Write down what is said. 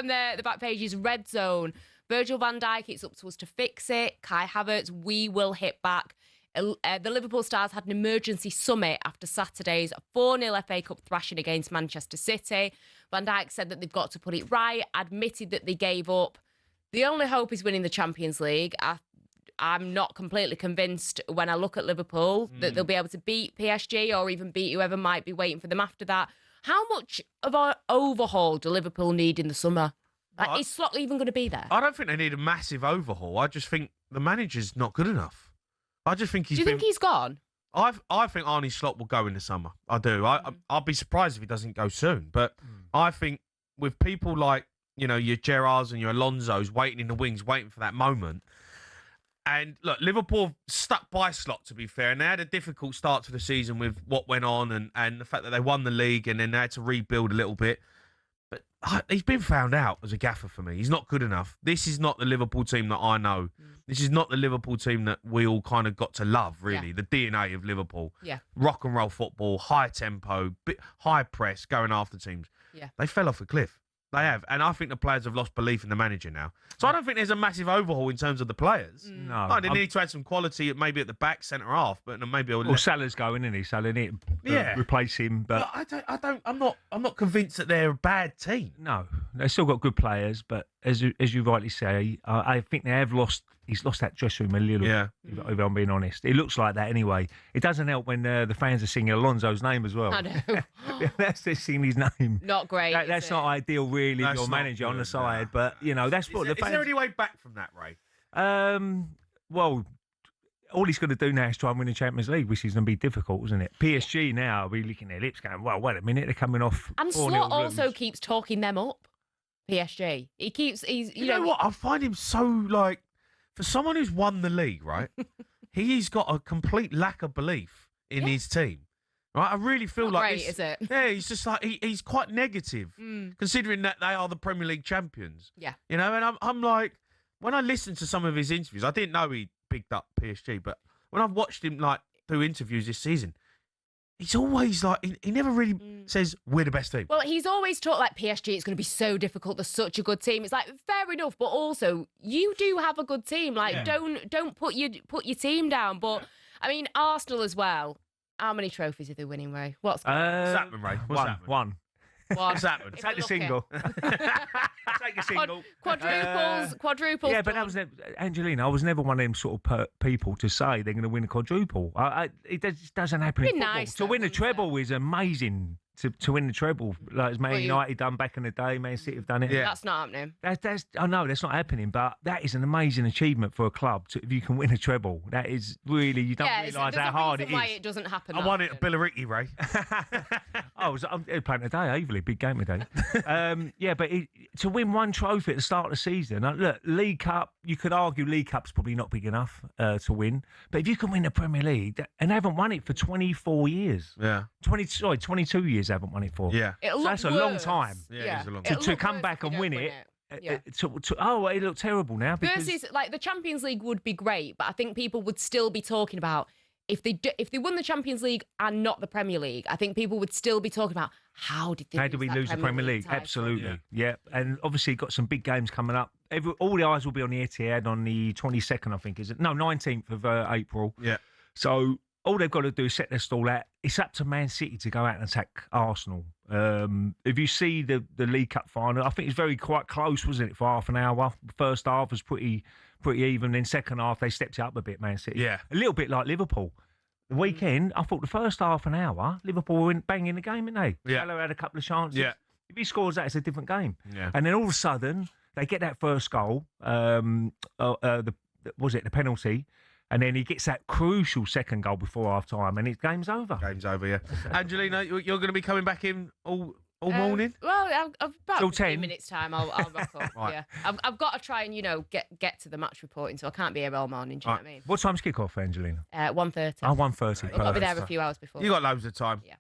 on the back page is red zone. Virgil van Dijk, it's up to us to fix it. Kai Havertz, we will hit back. The Liverpool Stars had an emergency summit after Saturday's 4-0 FA Cup thrashing against Manchester City. Van Dijk said that they've got to put it right, admitted that they gave up. The only hope is winning the Champions League. I'm not completely convinced when I look at Liverpool that they'll be able to beat PSG or even beat whoever might be waiting for them after that. How much of an overhaul do Liverpool need in the summer? Is Slot even going to be there? I don't think they need a massive overhaul. I just think the manager's not good enough. I just think he's. Do you think he's gone? I think Arne Slot will go in the summer. I do. I'll be surprised if he doesn't go soon. But I think with people like, your Gerrards and your Alonsos waiting in the wings, waiting for that moment. And look, Liverpool stuck by Slot, to be fair, and they had a difficult start to the season with what went on and the fact that they won the league and then they had to rebuild a little bit. But he's been found out as a gaffer for me. He's not good enough. This is not the Liverpool team that I know. This is not the Liverpool team that we all kind of got to love, really. Yeah. The DNA of Liverpool. Yeah. Rock and roll football, high tempo, high press, going after teams. Yeah. They fell off a cliff. They have. And I think the players have lost belief in the manager now. So I don't think there's a massive overhaul in terms of the players. No. They need to add some quality, maybe at the back, centre-half, but maybe... Well, Salah's going, isn't he? Salah need to replace him. But I'm not convinced that they're a bad team. No. They've still got good players, but as you rightly say, I think they have lost... He's lost that dressing room a little bit, if I'm being honest. It looks like that anyway. It doesn't help when the fans are singing Alonso's name as well. I know. That's just singing his name. Not great. That's not ideal, really, your manager on the side. But, that's what the fans... Is there any way back from that, Ray? Well, all he's going to do now is try and win the Champions League, which is going to be difficult, isn't it? PSG now will be licking their lips going, well, wait a minute, they're coming off. And Slot also keeps talking them up, PSG. You know what? I find him so, for someone who's won the league, right? He's got a complete lack of belief in his team. Right? I really feel not like great, is it? Yeah, he's just like he's quite negative, considering that they are the Premier League champions. Yeah. And I'm like, when I listened to some of his interviews, I didn't know he picked up PSG, but when I've watched him do interviews this season, he's always he never really says we're the best team. Well, he's always talked like PSG, it's going to be so difficult. They're such a good team. It's like, fair enough, but also you do have a good team. Don't put your team down. But I mean, Arsenal as well. How many trophies are they winning, Ray? What's happening, Ray? One. What's happened? Take the single. Take the single. Quadruples. Yeah, but that was Angelina. I was never one of them sort of people to say they're going to win a quadruple. It just doesn't happen in football. Nice, to win a treble is amazing. To win the treble, like as Man United done back in the day, Man City have done it. Yeah. That's not happening. I know that's not happening, but that is an amazing achievement for a club. If you can win a treble, that is really, you don't realise how hard it is. Why it doesn't happen. I won it at Billericay, Ray. I'm playing today, Averley, big game today. But to win one trophy at the start of the season, look, League Cup, you could argue League Cup's probably not big enough to win, but if you can win the Premier League, and they haven't won it for 24 years. Yeah. 22 years haven't won it for. Yeah. So that's a long time. Yeah, it is a long time. To come back and win it. It looks terrible now. Versus, the Champions League would be great, but I think people would still be talking about if they won the Champions League and not the Premier League. I think people would still be talking about how did we lose the Premier League? title? Absolutely, yeah. And obviously got some big games coming up. All the eyes will be on the Etihad on the 22nd, I think, is it? No, 19th of April. Yeah. So all they've got to do is set their stall out. It's up to Man City to go out and attack Arsenal. If you see the League Cup final, I think it's quite close, wasn't it, for half an hour? First half was pretty even. Then second half, they stepped it up a bit, Man City. Yeah. A little bit like Liverpool. The weekend, I thought the first half an hour, Liverpool were banging the game, didn't they? Yeah. Salah had a couple of chances. Yeah. If he scores that, it's a different game. Yeah. And then all of a sudden, they get that first goal, the penalty, and then he gets that crucial second goal before half-time, and game's over. Game's over, yeah. Angelina, you're going to be coming back in all morning? Well, about Till 15 10 minutes time, I'll rock up. Right. Yeah, I've got to try and get to the match reporting, so I can't be here all morning. Do you know what I mean? What time's kick-off, Angelina? 1:30. Oh, 1:30. I've got to be there a few hours before. You got loads of time. Yeah.